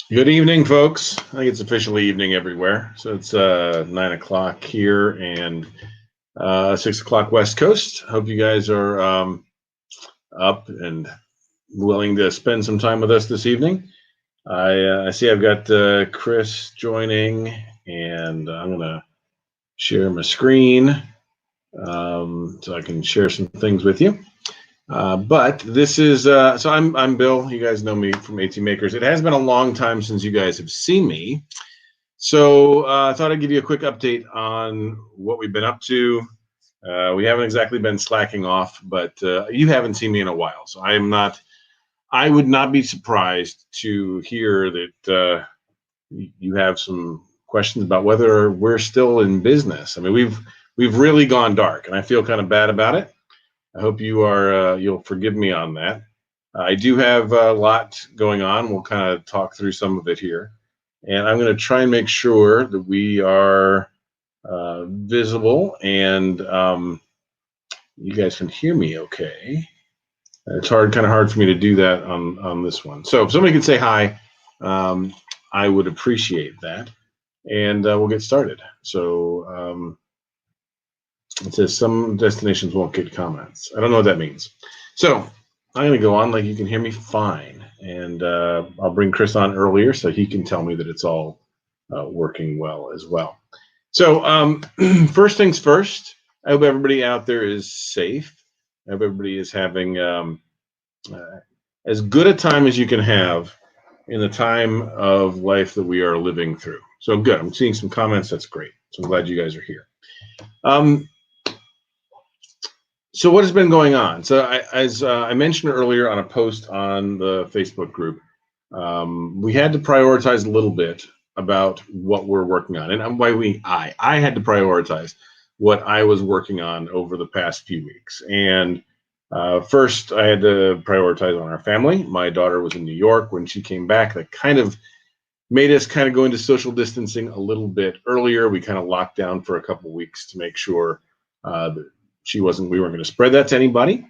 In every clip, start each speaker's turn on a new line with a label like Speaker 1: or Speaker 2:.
Speaker 1: Good evening, folks. I think it's officially evening everywhere. So it's 9 o'clock here and 6 o'clock West Coast. Hope you guys are up and willing to spend some time with us this evening. I see I've got Chris joining, and I'm going to share my screen so I can share some things with you. But this is so I'm Bill. You guys know me from ATMakers. It has been a long time since you guys have seen me. So I thought I'd give you a quick update on what we've been up to. We haven't exactly been slacking off, but you haven't seen me in a while. So I would not be surprised to hear that you have some questions about whether we're still in business. I mean, we've really gone dark, and I feel kind of bad about it. I hope you'll forgive me on that. I do have a lot going on. We'll kind of talk through some of it here. And I'm going to try and make sure that we are visible and you guys can hear me okay. It's kind of hard for me to do that on this one. So if somebody could say hi, I would appreciate that. And we'll get started. So it says some destinations won't get comments. I don't know what that means. So I'm going to go on like you can hear me fine. And I'll bring Chris on earlier so he can tell me that it's all working well as well. So first things first, I hope everybody out there is safe. I hope everybody is having as good a time as you can have in the time of life that we are living through. So good. I'm seeing some comments. That's great. So I'm glad you guys are here. So what has been going on? So as I mentioned earlier on a post on the Facebook group, we had to prioritize a little bit about what we're working on. And I had to prioritize what I was working on over the past few weeks. And first, I had to prioritize on our family. My daughter was in New York. When she came back, that kind of made us kind of go into social distancing a little bit earlier. We kind of locked down for a couple of weeks to make sure that we weren't going to spread that to anybody.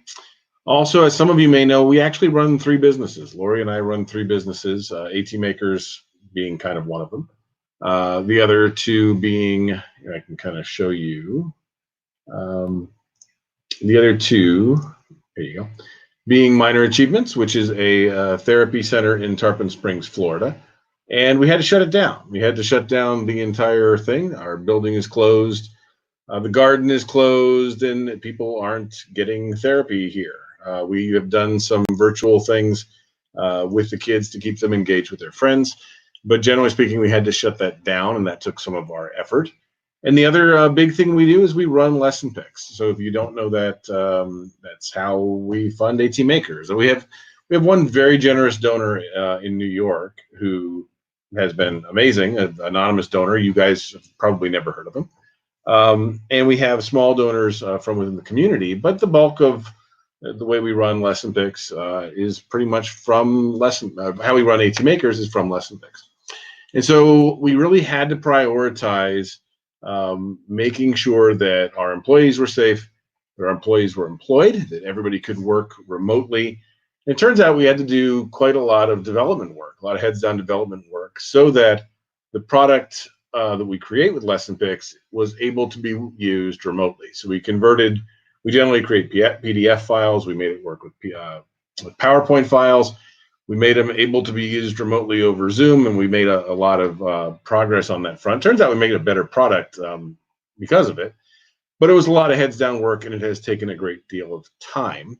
Speaker 1: Also, as some of you may know, we actually run three businesses. Lori and I run three businesses, ATMakers being kind of one of them. The other two being, I can kind of show you. The other two, there you go, being Minor Achievements, which is a therapy center in Tarpon Springs, Florida. And we had to shut it down. We had to shut down the entire thing. Our building is closed. The garden is closed, and people aren't getting therapy here. We have done some virtual things with the kids to keep them engaged with their friends. But generally speaking, we had to shut that down, and that took some of our effort. And the other big thing we do is we run lesson picks. So if you don't know that, that's how we fund ATMakers. And we have one very generous donor in New York who has been amazing, an anonymous donor. You guys have probably never heard of him. And we have small donors from within the community, but the bulk of the way we run lesson picks is pretty much from how we run ATMakers is from lesson picks. And so we really had to prioritize making sure that our employees were safe, that our employees were employed, that everybody could work remotely. And it turns out we had to do quite a lot of development work, a lot of heads down development work, so that the product that we create with lesson picks was able to be used remotely. So we generally create PDF files. We made it work with PowerPoint files. We made them able to be used remotely over Zoom, and we made a lot of progress on that front. Turns out we made a better product because of it, but it was a lot of heads down work, and it has taken a great deal of time.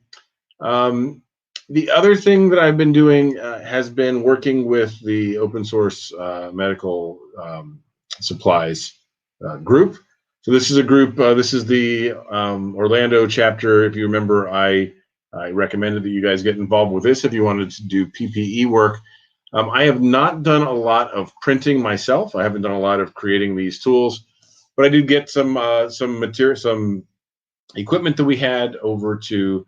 Speaker 1: The other thing that I've been doing has been working with the open source medical supplies group. So this is a group, this is the Orlando chapter. If you remember, I recommended that you guys get involved with this if you wanted to do PPE work. I have not done a lot of printing myself. I haven't done a lot of creating these tools, but I did get some material, some equipment that we had over to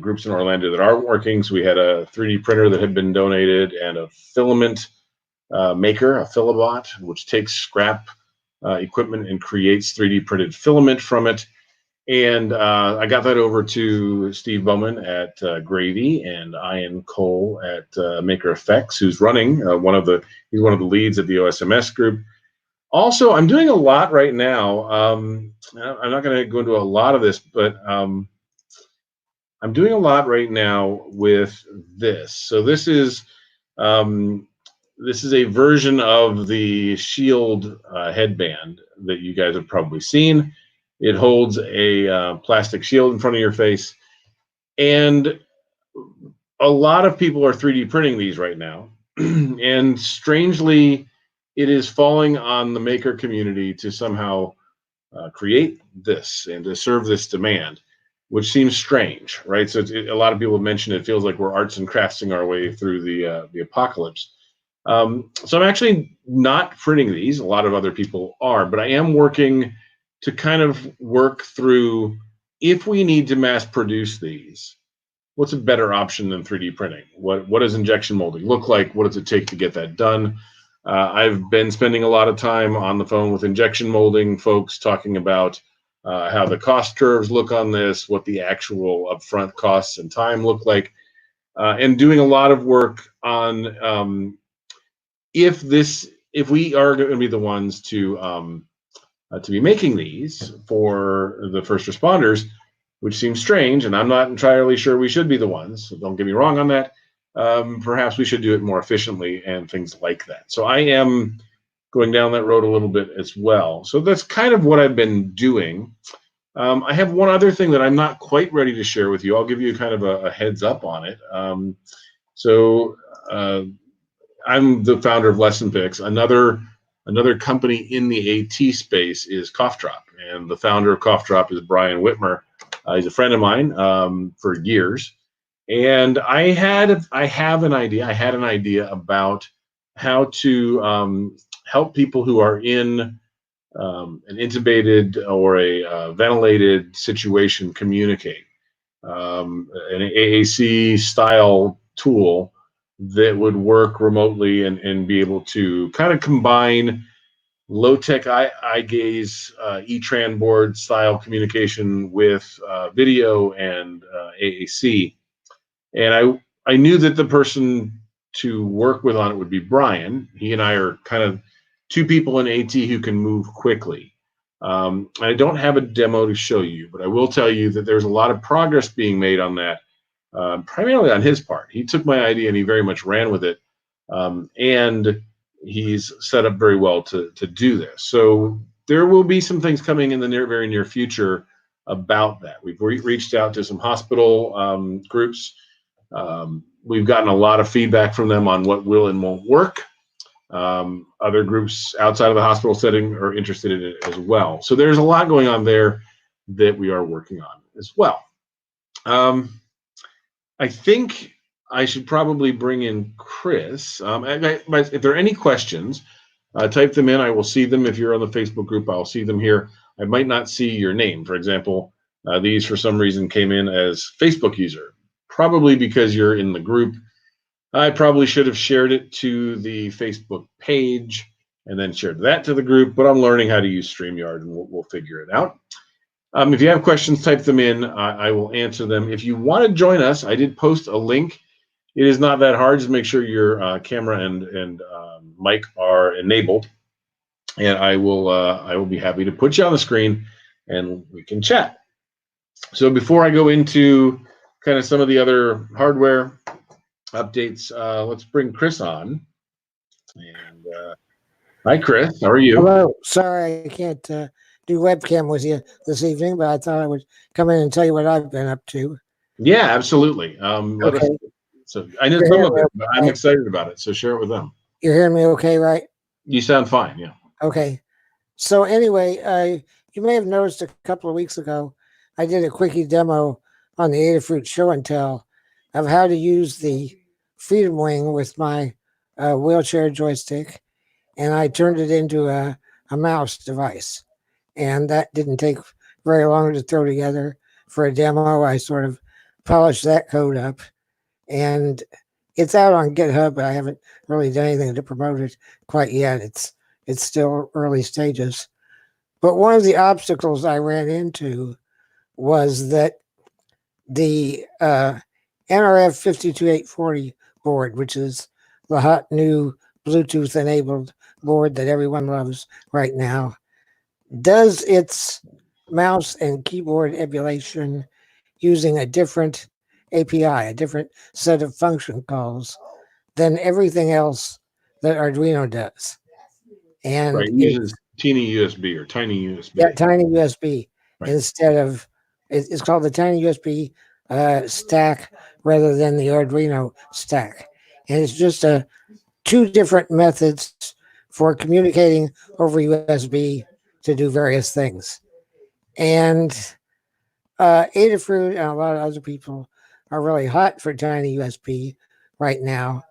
Speaker 1: groups in Orlando that are working. So we had a 3D printer that had been donated and a filament maker, a Filabot, which takes scrap equipment and creates 3D printed filament from it. And I got that over to Steve Bowman at Gravy and Ian Cole at Maker Effects, who's running he's one of the leads at the OSMS group. Also, I'm doing a lot right now. I'm not going to go into a lot of this, but I'm doing a lot right now with this. So um, this is a version of the Shield headband that you guys have probably seen. It holds a plastic shield in front of your face, and a lot of people are 3D printing these right now. And strangely, it is falling on the maker community to somehow create this and to serve this demand, which seems strange, right? So a lot of people have mentioned it feels like we're arts and crafting our way through the apocalypse. So I'm actually not printing these. A lot of other people are, but I am working to kind of work through, if we need to mass produce these, what's a better option than 3D printing? What does injection molding look like? What does it take to get that done? I've been spending a lot of time on the phone with injection molding folks talking about how the cost curves look on this, what the actual upfront costs and time look like, and doing a lot of work on if we are going to be the ones to be making these for the first responders, which seems strange, and I'm not entirely sure we should be the ones. So don't get me wrong on that. Perhaps we should do it more efficiently and things like that. So I am going down that road a little bit as well. So that's kind of what I've been doing. I have one other thing that I'm not quite ready to share with you. I'll give you kind of a heads up on it. I'm the founder of Lesson Picks. Another company in the AT space is Cough Drop, and the founder of Cough Drop is Brian Whitmer. He's a friend of mine for years, and I had an idea about how to help people who are in an intubated or a ventilated situation communicate. An AAC style tool that would work remotely and be able to kind of combine low-tech eye gaze, E-Tran board style communication with video and AAC. And I knew that the person to work with on it would be Brian. He and I are kind of two people in AT who can move quickly. I don't have a demo to show you, but I will tell you that there's a lot of progress being made on that, primarily on his part. He took my idea and he very much ran with it. And he's set up very well to do this. So there will be some things coming in the very near future about that. We've reached out to some hospital groups. We've gotten a lot of feedback from them on what will and won't work. Other groups outside of the hospital setting are interested in it as well. So there's a lot going on there that we are working on as well. I think I should probably bring in Chris. If there are any questions, type them in. I will see them. If you're on the Facebook group, I'll see them here. I might not see your name. For example, these for some reason came in as Facebook user, probably because you're in the group. I probably should have shared it to the Facebook page and then shared that to the group, but I'm learning how to use StreamYard and we'll figure it out. If you have questions, type them in. I will answer them. If you want to join us, I did post a link. It is not that hard. Just make sure your camera and mic are enabled, and I will be happy to put you on the screen and we can chat. So before I go into kind of some of the other hardware updates, let's bring Chris on. And hi, Chris. How are you?
Speaker 2: Hello. Sorry, I can't do webcam with you this evening, but I thought I would come in and tell you what I've been up to.
Speaker 1: Yeah, absolutely.
Speaker 2: Okay.
Speaker 1: So I know some of it, but I'm excited about it. So share it with them.
Speaker 2: You're hearing me okay, right?
Speaker 1: You sound fine. Yeah.
Speaker 2: Okay. So anyway, you may have noticed a couple of weeks ago, I did a quickie demo on the Adafruit Show and Tell of how to use the Freedom Wing with my wheelchair joystick, and I turned it into a mouse device. And that didn't take very long to throw together for a demo. I sort of polished that code up, and it's out on GitHub, but I haven't really done anything to promote it quite yet. It's still early stages. But one of the obstacles I ran into was that the NRF 52840 board, which is the hot new Bluetooth enabled board that everyone loves right now, does its mouse and keyboard emulation using a different API, a different set of function calls than everything else that Arduino does.
Speaker 1: Right.
Speaker 2: And
Speaker 1: It uses teeny USB or tiny
Speaker 2: yeah,
Speaker 1: USB.
Speaker 2: tiny USB
Speaker 1: Right.
Speaker 2: instead of it's called the tiny USB stack rather than the Arduino stack, and it's just two different methods for communicating over USB to do various things. And Adafruit and a lot of other people are really hot for tiny USB right now,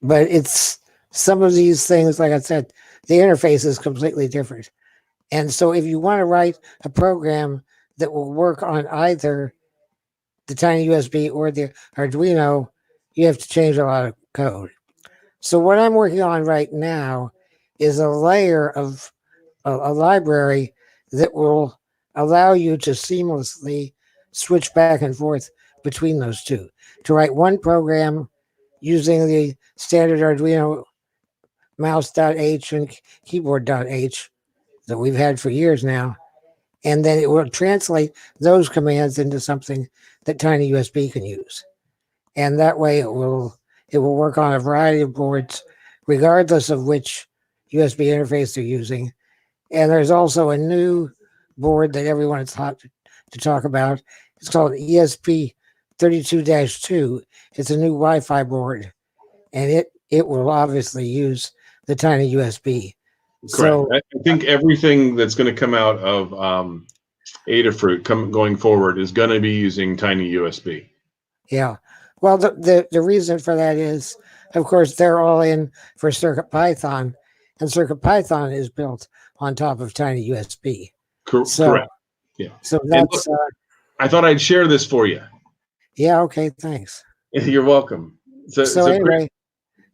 Speaker 2: but it's some of these things, like I said, the interface is completely different. And so if you want to write a program that will work on either the tiny USB or the Arduino, you have to change a lot of code. So what I'm working on right now is a layer of a library that will allow you to seamlessly switch back and forth between those two. To write one program using the standard Arduino mouse.h and keyboard.h that we've had for years now, and then it will translate those commands into something that tiny USB can use. And that way it will work on a variety of boards, regardless of which USB interface they're using. And there's also a new board that everyone is hot to talk about. It's called ESP32-2. It's a new Wi-Fi board, and it will obviously use the tiny USB.
Speaker 1: Correct.
Speaker 2: So
Speaker 1: I think everything that's going to come out of Adafruit going forward is going to be using tiny USB.
Speaker 2: yeah. Well, the reason for that is, of course, they're all in for CircuitPython, and CircuitPython is built on top of tiny USB.
Speaker 1: Correct. Yeah.
Speaker 2: So that's.
Speaker 1: Look, I thought I'd share this for you.
Speaker 2: Yeah. Okay. Thanks.
Speaker 1: You're welcome. So
Speaker 2: anyway,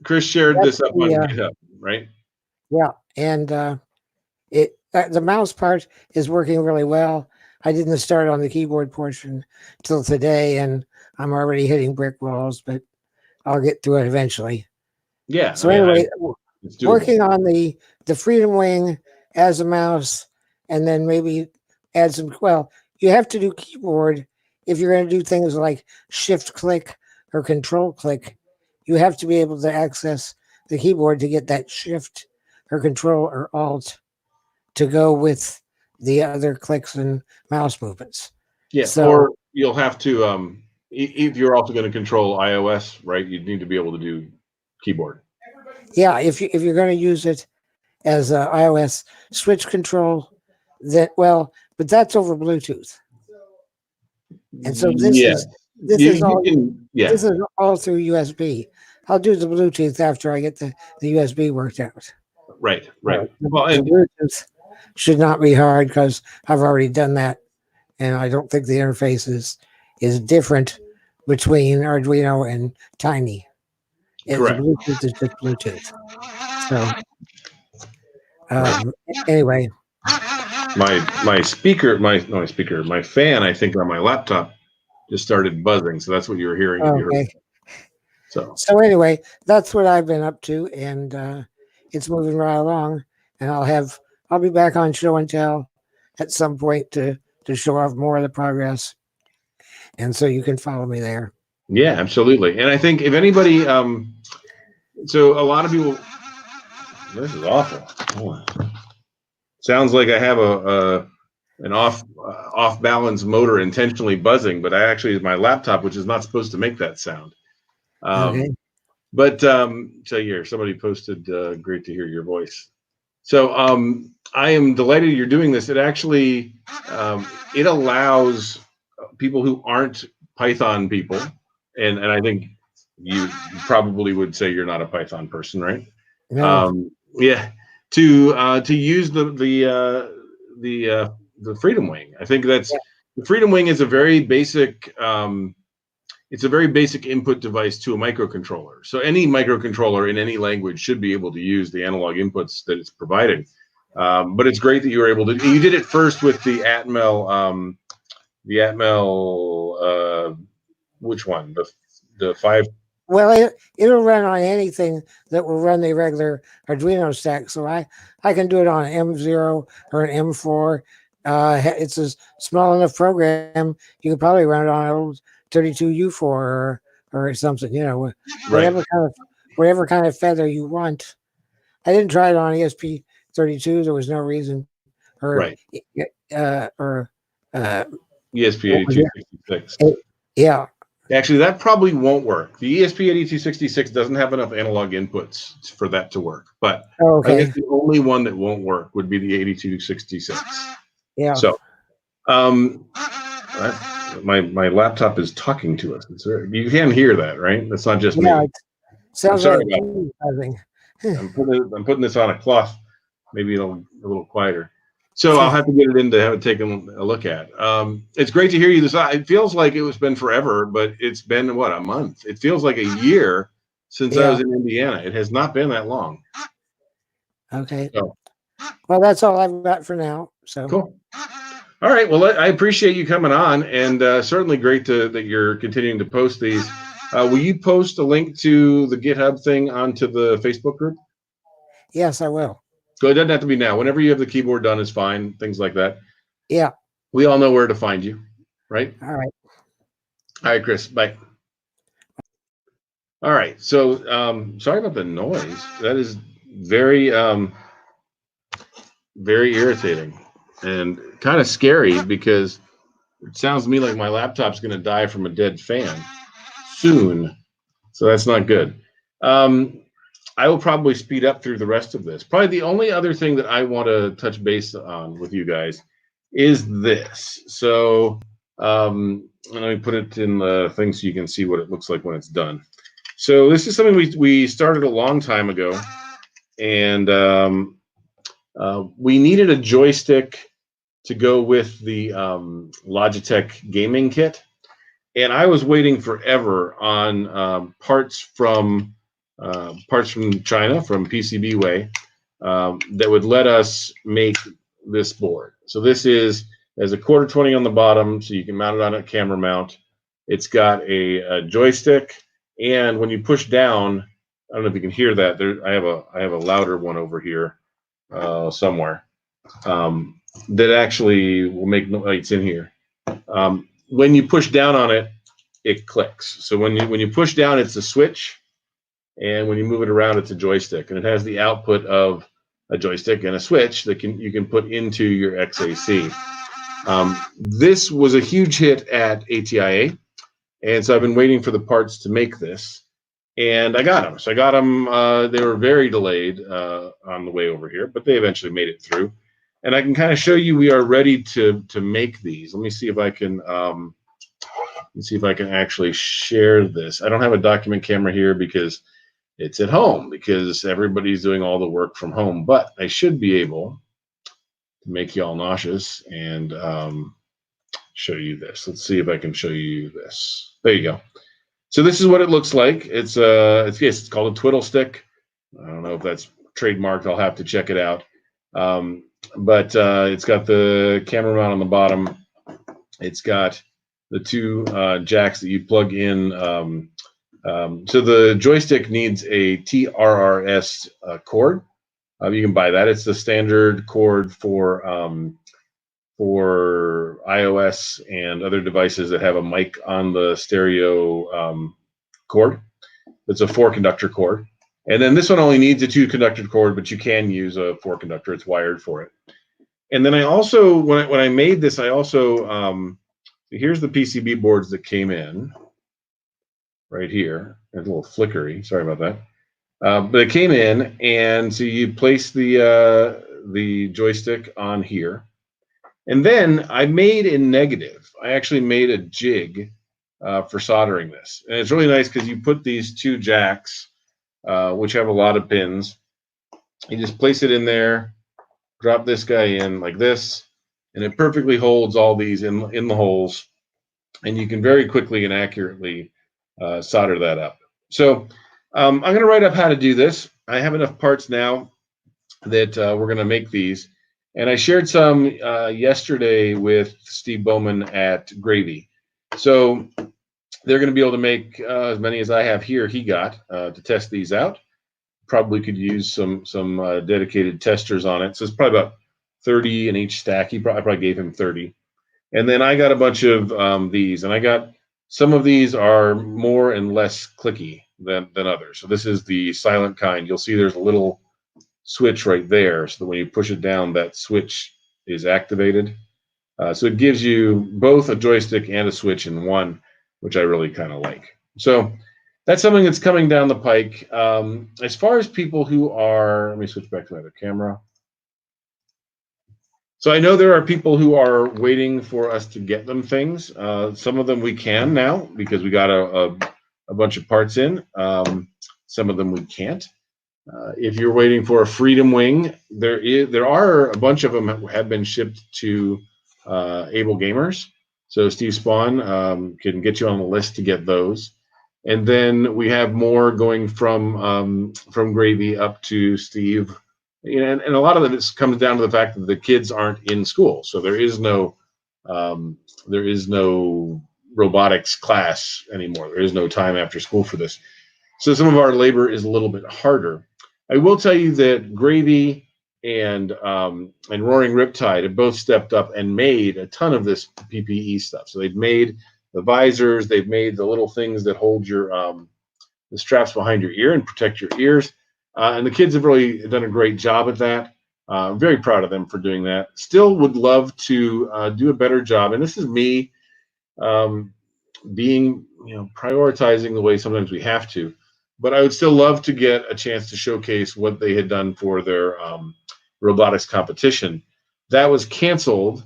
Speaker 1: Chris shared this up on GitHub, right?
Speaker 2: Yeah, and the mouse part is working really well. I didn't start on the keyboard portion till today, and I'm already hitting brick walls, but I'll get through it eventually.
Speaker 1: Yeah.
Speaker 2: So anyway, working on the Freedom Wing as a mouse, and then maybe add some. Well, you have to do keyboard if you're going to do things like shift click or control click. You have to be able to access the keyboard to get that shift or control or alt to go with the other clicks and mouse movements.
Speaker 1: Yeah, so, or you'll have to, if you're also going to control iOS, right, you'd need to be able to do keyboard.
Speaker 2: Yeah, if you're going to use it as a iOS switch control, but that's over Bluetooth. And so this is all through USB. I'll do the Bluetooth after I get the USB worked out.
Speaker 1: Right. Well,
Speaker 2: the Bluetooth should not be hard because I've already done that, and I don't think the interface is different between Arduino and Tiny.
Speaker 1: Correct.
Speaker 2: Bluetooth is just Bluetooth. So anyway,
Speaker 1: my fan, I think, on my laptop just started buzzing, so that's what you were hearing.
Speaker 2: Okay. So anyway, that's what I've been up to, and it's moving right along. And I'll be back on Show and Tell at some point to show off more of the progress, and so you can follow me there.
Speaker 1: Yeah, absolutely. And I think if anybody, so a lot of people, this is awful. Sounds like I have an off balance motor intentionally buzzing, but it's my laptop, which is not supposed to make that sound.
Speaker 2: Okay.
Speaker 1: But so here, somebody posted, great to hear your voice. So I am delighted you're doing this. It actually, it allows people who aren't Python people, and I think you probably would say you're not a Python person, right?
Speaker 2: No.
Speaker 1: Yeah, to use the Freedom Wing. I think the Freedom Wing is a very basic. It's a very basic input device to a microcontroller. So any microcontroller in any language should be able to use the analog inputs that it's providing. But it's great that you were able to. You did it first with the Atmel The Atmel, which one? The 5.
Speaker 2: Well, it'll run on anything that will run the regular Arduino stack. So I can do it on an M0 or an M4. It's a small enough program. You could probably run it on an old 32U4 or something.
Speaker 1: Right.
Speaker 2: Whatever kind of feather you want. I didn't try it on ESP32. There was no reason. Or
Speaker 1: Right.
Speaker 2: or what was
Speaker 1: ESP8266.
Speaker 2: it? Yeah.
Speaker 1: Actually, that probably won't work. The ESP8266 doesn't have enough analog inputs for that to work. But I guess
Speaker 2: Okay.
Speaker 1: the only one that won't work would be the 8266.
Speaker 2: Yeah.
Speaker 1: So, my laptop is talking to us. You can hear that, right? That's not just
Speaker 2: Yeah.
Speaker 1: me.
Speaker 2: It
Speaker 1: I'm
Speaker 2: sounds
Speaker 1: sorry
Speaker 2: like
Speaker 1: about
Speaker 2: buzzing.
Speaker 1: that. I'm putting this on a cloth. Maybe it'll a little quieter. So I'll have to get it in to have it taken a look at. It's great to hear you. It feels like it was been forever, but it's been what, a month? It feels like a year since I
Speaker 2: Yeah.
Speaker 1: was in Indiana. It has not been that long.
Speaker 2: Okay.
Speaker 1: So
Speaker 2: Well, that's all I've got for now. So
Speaker 1: cool. All right. Well, I appreciate you coming on, and certainly great that you're continuing to post these. Will you post a link to the GitHub thing onto the Facebook group?
Speaker 2: yes, I will.
Speaker 1: So it doesn't have to be now. Whenever you have the keyboard done is fine. Things like that.
Speaker 2: Yeah.
Speaker 1: We all know where to find you, right?
Speaker 2: All right.
Speaker 1: All right, Chris. Bye. All right. So sorry about the noise. That is very very irritating and kind of scary because it sounds to me like my laptop's going to die from a dead fan soon. So that's not good. Um, I will probably speed up through the rest of this. Probably the only other thing that I want to touch base on with you guys is this. So let me put it in the thing so you can see what it looks like when it's done. So this is something we started a long time ago, and we needed a joystick to go with the Logitech gaming kit, and I was waiting forever on parts from China, from PCBWay, that would let us make this board. So this has a 1/4 20 on the bottom, so you can mount it on a camera mount. It's got a joystick, and when you push down, I don't know if you can hear that. I have a louder one over here somewhere that actually will make noise in here. When you push down on it, it clicks. So when you push down, it's a switch, and when you move it around, it's a joystick, and it has the output of a joystick and a switch that you can put into your XAC. This was a huge hit at ATIA, and so I've been waiting for the parts to make this, and I got them. So I got them. They were very delayed on the way over here, but they eventually made it through. And I can kind of show you we are ready to make these. Let me see if I can actually share this. I don't have a document camera here because it's at home, because everybody's doing all the work from home. But I should be able to make you all nauseous and show you this. Let's see if I can show you this. There you go. So this is what it looks like. It's called a twiddle stick. I don't know if that's trademarked. I'll have to check it out. But it's got the camera mount on the bottom. It's got the two jacks that you plug in. So the joystick needs a TRRS cord. You can buy that. It's the standard cord for iOS and other devices that have a mic on the stereo cord. It's a 4-conductor cord. And then this one only needs a 2-conductor cord, but you can use a 4-conductor. It's wired for it. And then I also, when I made this, I also, here's the PCB boards that came in right here. It's a little flickery. Sorry about that. But it came in, and so you place the joystick on here. And then I made in negative. I actually made a jig for soldering this. And it's really nice because you put these two jacks, which have a lot of pins. You just place it in there, drop this guy in like this, and it perfectly holds all these in the holes. And you can very quickly and accurately solder that up. So I'm going to write up how to do this. I have enough parts now that we're going to make these. And I shared some yesterday with Steve Bowman at Gravy. So they're going to be able to make as many as I have here. He got to test these out. Probably could use some dedicated testers on it. So it's probably about 30 in each stack. I probably gave him 30. And then I got a bunch of these, and I got some of these are more and less clicky than others. So this is the silent kind. You'll see there's a little switch right there, so that when you push it down, that switch is activated. So it gives you both a joystick and a switch in one, which I really kind of like. So that's something that's coming down the pike. As far as people who are, let me switch back to my other camera. So I know there are people who are waiting for us to get them things. Some of them we can now because we got a bunch of parts in. Some of them we can't. If you're waiting for a Freedom Wing, there are a bunch of them have been shipped to Able Gamers. So Steve Spawn can get you on the list to get those. And then we have more going from Gravy up to Steve. And a lot of it comes down to the fact that the kids aren't in school, so there is no robotics class anymore. There is no time after school for this. So some of our labor is a little bit harder. I will tell you that Gravy and Roaring Riptide have both stepped up and made a ton of this PPE stuff. So they've made the visors, they've made the little things that hold your the straps behind your ear and protect your ears. And the kids have really done a great job at that. I'm very proud of them for doing that. Still would love to do a better job. And this is me being, prioritizing the way sometimes we have to. But I would still love to get a chance to showcase what they had done for their robotics competition. That was canceled.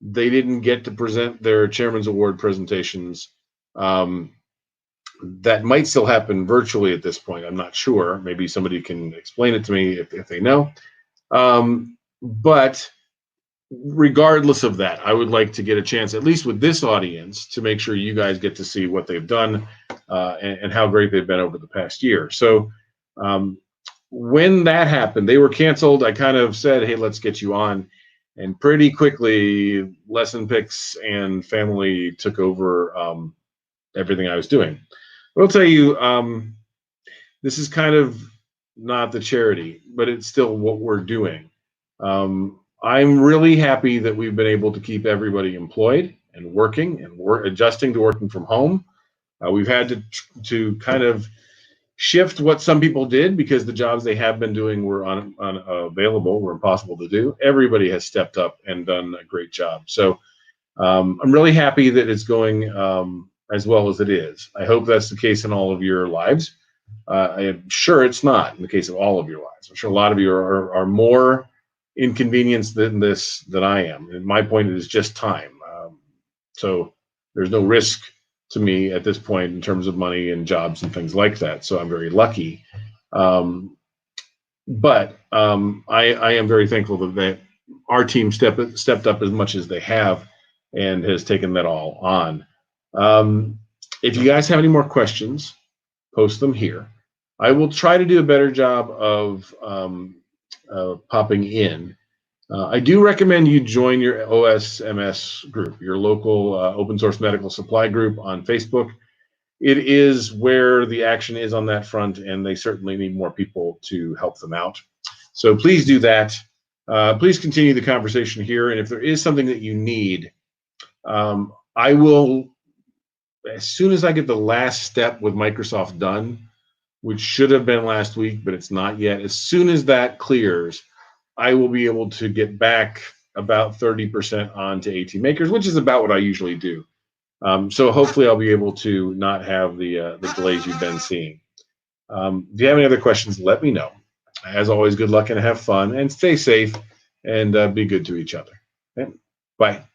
Speaker 1: They didn't get to present their Chairman's Award presentations. That might still happen virtually at this point. I'm not sure. Maybe somebody can explain it to me if they know. But regardless of that, I would like to get a chance, at least with this audience, to make sure you guys get to see what they've done and how great they've been over the past year. So when that happened, they were canceled. I kind of said, hey, let's get you on. And pretty quickly, Lesson Picks and family took over everything I was doing. I'll tell you, this is kind of not the charity, but it's still what we're doing. I'm really happy that we've been able to keep everybody employed and working, and we're adjusting to working from home. We've had to kind of shift what some people did because the jobs they have been doing were unavailable, were impossible to do. Everybody has stepped up and done a great job. So I'm really happy that it's going as well as it is. I hope that's the case in all of your lives. I am sure it's not in the case of all of your lives. I'm sure a lot of you are more inconvenienced than I am. And my point is just time. So there's no risk to me at this point in terms of money and jobs and things like that. So I'm very lucky. But I am very thankful that our team stepped up as much as they have and has taken that all on. If you guys have any more questions, post them here. I will try to do a better job of popping in. I do recommend you join your OSMS group, your local open source medical supply group on Facebook. It is where the action is on that front, and they certainly need more people to help them out. So please do that. Please continue the conversation here, and if there is something that you need, I will, as soon as I get the last step with Microsoft done, which should have been last week, but it's not yet, as soon as that clears, I will be able to get back about 30% onto ATMakers, which is about what I usually do. So hopefully I'll be able to not have the delays you've been seeing. If you have any other questions, let me know. As always, good luck and have fun, and stay safe, and be good to each other. Okay? Bye.